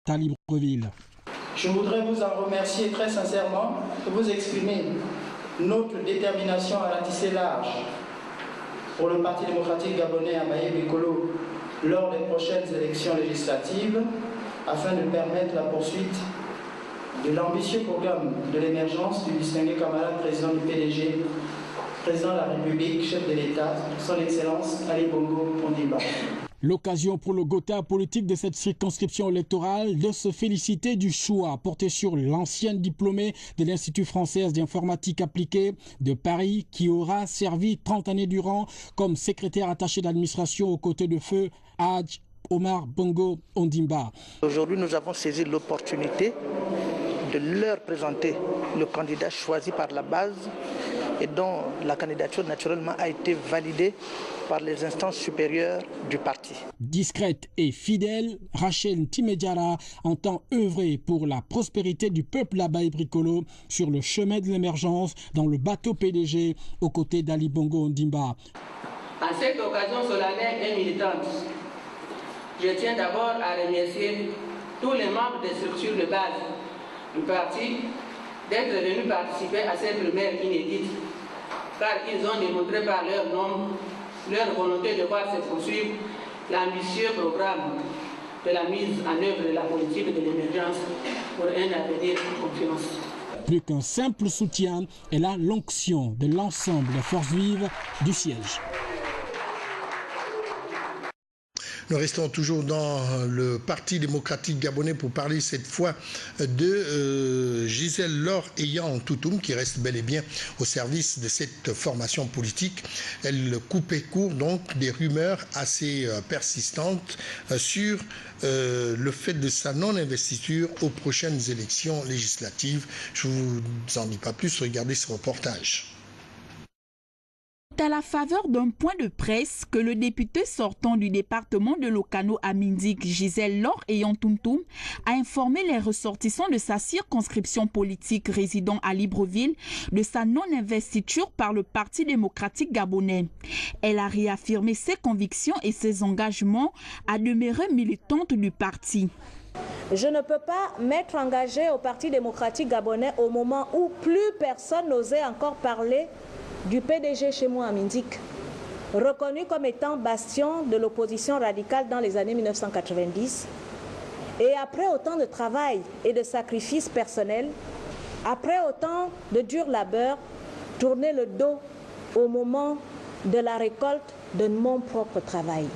à Libreville. Je voudrais vous en remercier très sincèrement et vous exprimer notre détermination à ratisser large pour le Parti démocratique gabonais à Maye Bikolo lors des prochaines élections législatives afin de permettre la poursuite de l'ambitieux programme de l'émergence du distingué camarade président du PDG, président de la République, chef de l'État, son Excellence Ali Bongo Ondimba. L'occasion pour le Gotha politique de cette circonscription électorale de se féliciter du choix porté sur l'ancienne diplômée de l'Institut français d'informatique appliquée de Paris qui aura servi 30 années durant comme secrétaire attaché d'administration aux côtés de feu Hadj Omar Bongo Ondimba. Aujourd'hui, nous avons saisi l'opportunité de leur présenter le candidat choisi par la base et dont la candidature naturellement a été validée par les instances supérieures du parti. Discrète et fidèle, Rachel Timediara entend œuvrer pour la prospérité du peuple Abaye Bricolo sur le chemin de l'émergence dans le bateau PDG aux côtés d'Ali Bongo Ondimba. En cette occasion solennelle et militante, je tiens d'abord à remercier tous les membres des structures de base du parti d'être venus participer à cette primaire inédite, car ils ont démontré par leur nombre leur volonté de voir se poursuivre l'ambitieux programme de la mise en œuvre de la politique de l'émergence pour un avenir de confiance. Plus qu'un simple soutien, elle a l'onction de l'ensemble des forces vives du siège. Nous restons toujours dans le Parti démocratique gabonais pour parler cette fois de Gisèle Laure Eyant Toutoum qui reste bel et bien au service de cette formation politique. Elle coupait court donc des rumeurs assez persistantes sur le fait de sa non-investiture aux prochaines élections législatives. Je ne vous en dis pas plus, regardez ce reportage. À la faveur d'un point de presse que le député sortant du département de Lokano à Mindik, Gisèle Laure Eyant Toutoum, a informé les ressortissants de sa circonscription politique résidant à Libreville de sa non-investiture par le Parti démocratique gabonais. Elle a réaffirmé ses convictions et ses engagements à demeurer militante du parti. Je ne peux pas m'être engagée au Parti démocratique gabonais au moment où plus personne n'osait encore parler du PDG chez moi à Mindik, reconnu comme étant bastion de l'opposition radicale dans les années 1990. Et après autant de travail et de sacrifices personnels, après autant de dur labeur, tourner le dos au moment de la récolte de mon propre travail.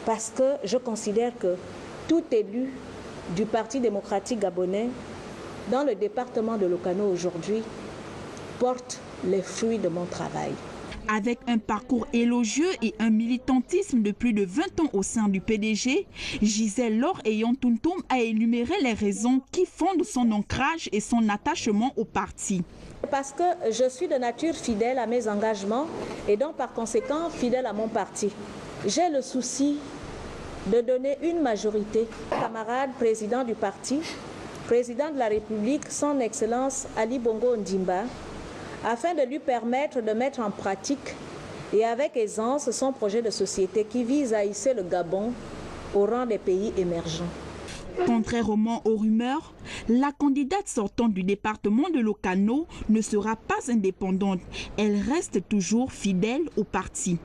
Parce que je considère que tout élu du Parti démocratique gabonais dans le département de Lokano aujourd'hui porte les fruits de mon travail. Avec un parcours élogieux et un militantisme de plus de 20 ans au sein du PDG, Gisèle Laure Eyant Toutoum a énuméré les raisons qui fondent son ancrage et son attachement au parti. Parce que je suis de nature fidèle à mes engagements et donc par conséquent fidèle à mon parti. J'ai le souci de donner une majorité au camarade président du parti, président de la République, son Excellence Ali Bongo Ondimba, afin de lui permettre de mettre en pratique et avec aisance son projet de société qui vise à hisser le Gabon au rang des pays émergents. Contrairement aux rumeurs, la candidate sortante du département de Lokano ne sera pas indépendante. Elle reste toujours fidèle au parti.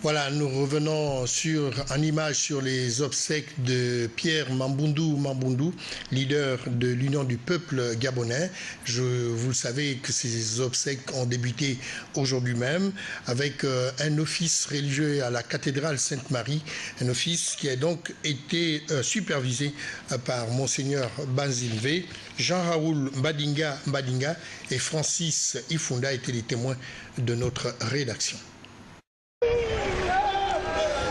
Voilà, nous revenons en image sur les obsèques de Pierre Mamboundou, leader de l'Union du peuple gabonais. Vous le savez que ces obsèques ont débuté aujourd'hui même avec un office religieux à la cathédrale Sainte-Marie, un office qui a donc été supervisé par Monseigneur Banzilvé. Jean-Raoul Mbadinga et Francis Ifunda étaient les témoins de notre rédaction.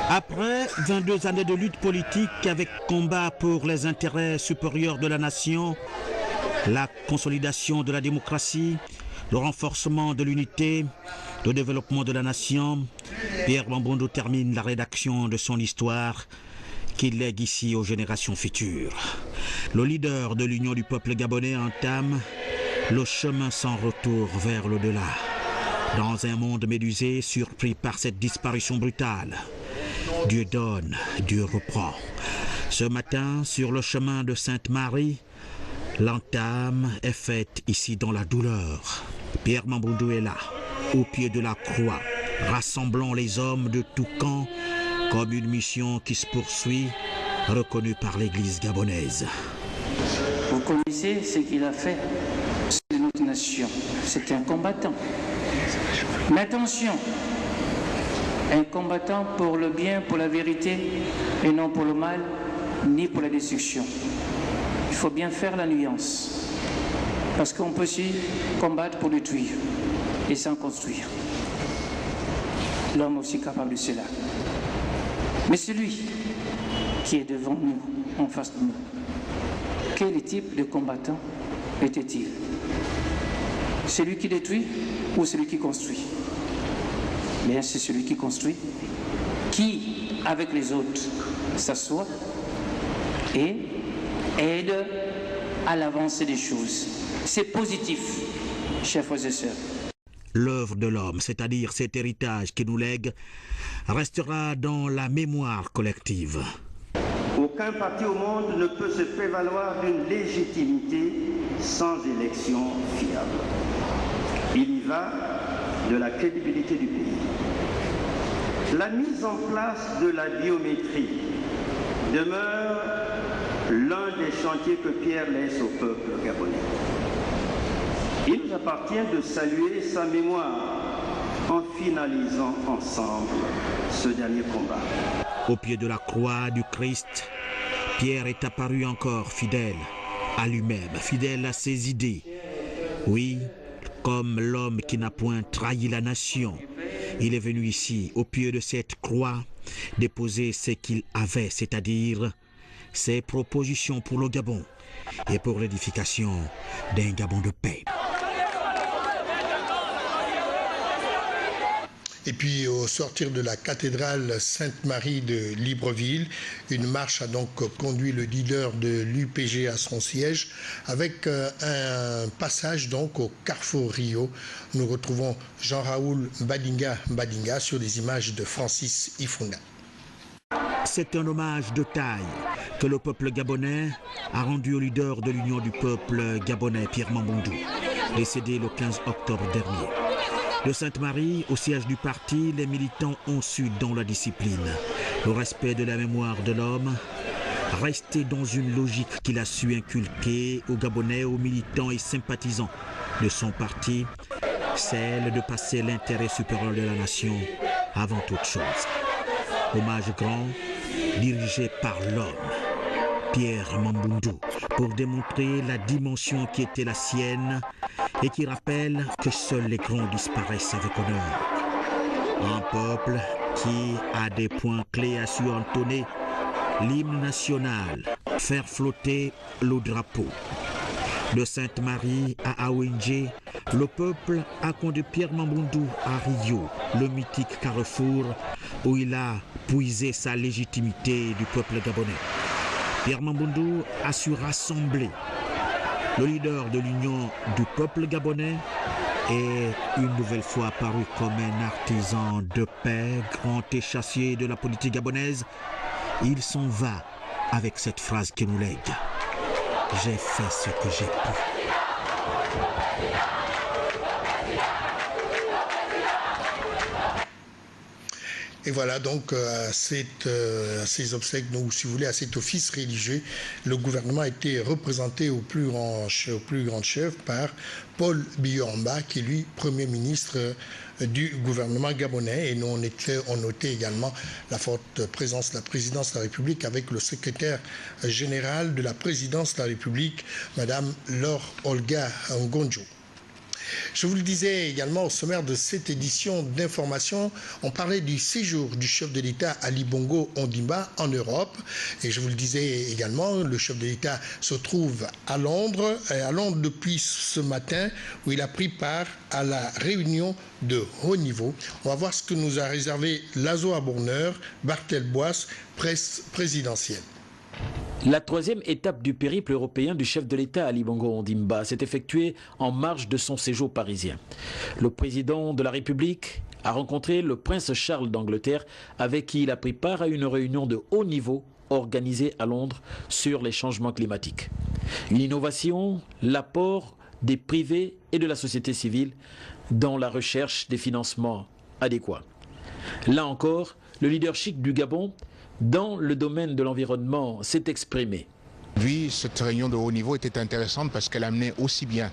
Après 22 années de lutte politique avec combat pour les intérêts supérieurs de la nation, la consolidation de la démocratie, le renforcement de l'unité, le développement de la nation, Pierre Mamboundou termine la rédaction de son histoire qu'il lègue ici aux générations futures. Le leader de l'Union du peuple gabonais entame le chemin sans retour vers l'au-delà. Dans un monde médusé, surpris par cette disparition brutale, Dieu donne, Dieu reprend. Ce matin, sur le chemin de Sainte-Marie, l'entame est faite ici dans la douleur. Pierre Mamboundou est là, au pied de la croix, rassemblant les hommes de tout camp comme une mission qui se poursuit, reconnue par l'Église gabonaise. Vous connaissez ce qu'il a fait sur notre nation. C'est un combattant. Mais attention, un combattant pour le bien, pour la vérité, et non pour le mal, ni pour la destruction. Il faut bien faire la nuance. Parce qu'on peut aussi combattre pour détruire et sans construire. L'homme est aussi capable de cela. Mais celui qui est devant nous, en face de nous, quel type de combattant était-il? Celui qui détruit ou celui qui construit? Bien, c'est celui qui construit, qui, avec les autres, s'assoit et aide à l'avancée des choses. C'est positif, chers frères et sœurs. L'œuvre de l'homme, c'est-à-dire cet héritage qu'il nous lègue, restera dans la mémoire collective. Aucun parti au monde ne peut se prévaloir d'une légitimité sans élection fiable. Il y va de la crédibilité du pays. La mise en place de la biométrie demeure l'un des chantiers que Pierre laisse au peuple gabonais. Il nous appartient de saluer sa mémoire en finalisant ensemble ce dernier combat. Au pied de la croix du Christ, Pierre est apparu encore fidèle à lui-même, fidèle à ses idées. Oui, comme l'homme qui n'a point trahi la nation, il est venu ici, au pied de cette croix, déposer ce qu'il avait, c'est-à-dire ses propositions pour le Gabon et pour l'édification d'un Gabon de paix. Et puis au sortir de la cathédrale Sainte-Marie de Libreville, une marche a donc conduit le leader de l'UPG à son siège avec un passage donc au Carrefour Rio. Nous retrouvons Jean-Raoul Mbadinga sur les images de Francis Ifunda. C'est un hommage de taille que le peuple gabonais a rendu au leader de l'Union du peuple gabonais, Pierre Mamboundou, décédé le 15 octobre dernier. De Sainte-Marie, au siège du parti, les militants ont su, dans la discipline, le respect de la mémoire de l'homme, rester dans une logique qu'il a su inculquer aux Gabonais, aux militants et sympathisants de son parti, celle de passer l'intérêt supérieur de la nation avant toute chose. Hommage grand, dirigé par l'homme, Pierre Mamboundou, pour démontrer la dimension qui était la sienne et qui rappelle que seuls les grands disparaissent avec honneur. Un peuple qui, à des points clés, a su entonner l'hymne national, faire flotter le drapeau. De Sainte-Marie à Awenje, le peuple a conduit Pierre Mamboundou à Rio, le mythique carrefour où il a puisé sa légitimité du peuple gabonais. Pierre Mamboundou a su rassembler le leader de l'Union du peuple gabonais est une nouvelle fois apparu comme un artisan de paix, grand échassier de la politique gabonaise. Il s'en va avec cette phrase qui nous lègue. J'ai fait ce que j'ai pu. Et voilà donc à ces obsèques, donc, si vous voulez, à cet office religieux, le gouvernement a été représenté au plus grand chef par Paul Biya-Yamba, qui est lui Premier ministre du gouvernement gabonais. Et nous, on notait également la forte présence de la présidence de la République avec le secrétaire général de la présidence de la République, Madame Laure Olga Ngonjo. Je vous le disais également au sommaire de cette édition d'information, on parlait du séjour du chef de l'État Ali Bongo Ondimba en Europe. Et je vous le disais également, le chef de l'État se trouve à Londres depuis ce matin où il a pris part à la réunion de haut niveau. On va voir ce que nous a réservé Lazo Aborneur, Barthel Boisse, presse présidentielle. La troisième étape du périple européen du chef de l'État Ali Bongo Ondimba s'est effectuée en marge de son séjour parisien. Le président de la République a rencontré le prince Charles d'Angleterre, avec qui il a pris part à une réunion de haut niveau organisée à Londres sur les changements climatiques. Une innovation, l'apport des privés et de la société civile dans la recherche des financements adéquats. Là encore, le leadership du Gabon dans le domaine de l'environnement s'est exprimé. Oui, cette réunion de haut niveau était intéressante parce qu'elle amenait aussi bien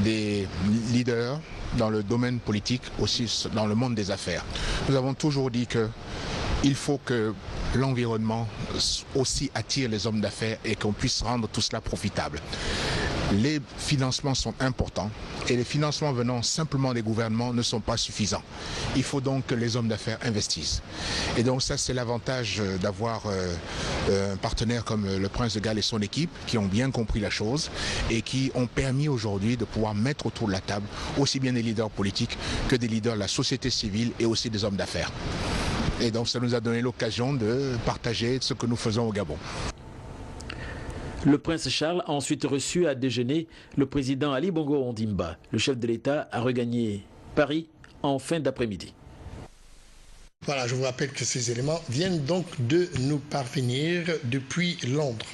des leaders dans le domaine politique, aussi dans le monde des affaires. Nous avons toujours dit qu'il faut que l'environnement aussi attire les hommes d'affaires et qu'on puisse rendre tout cela profitable. Les financements sont importants et les financements venant simplement des gouvernements ne sont pas suffisants. Il faut donc que les hommes d'affaires investissent. Et donc ça, c'est l'avantage d'avoir un partenaire comme le Prince de Galles et son équipe qui ont bien compris la chose et qui ont permis aujourd'hui de pouvoir mettre autour de la table aussi bien des leaders politiques que des leaders de la société civile et aussi des hommes d'affaires. Et donc ça nous a donné l'occasion de partager ce que nous faisons au Gabon. Le prince Charles a ensuite reçu à déjeuner le président Ali Bongo Ondimba. Le chef de l'État a regagné Paris en fin d'après-midi. Voilà, je vous rappelle que ces éléments viennent donc de nous parvenir depuis Londres.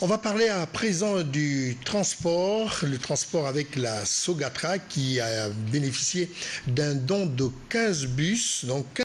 On va parler à présent du transport, le transport avec la Sogatra qui a bénéficié d'un don de 15 bus. Donc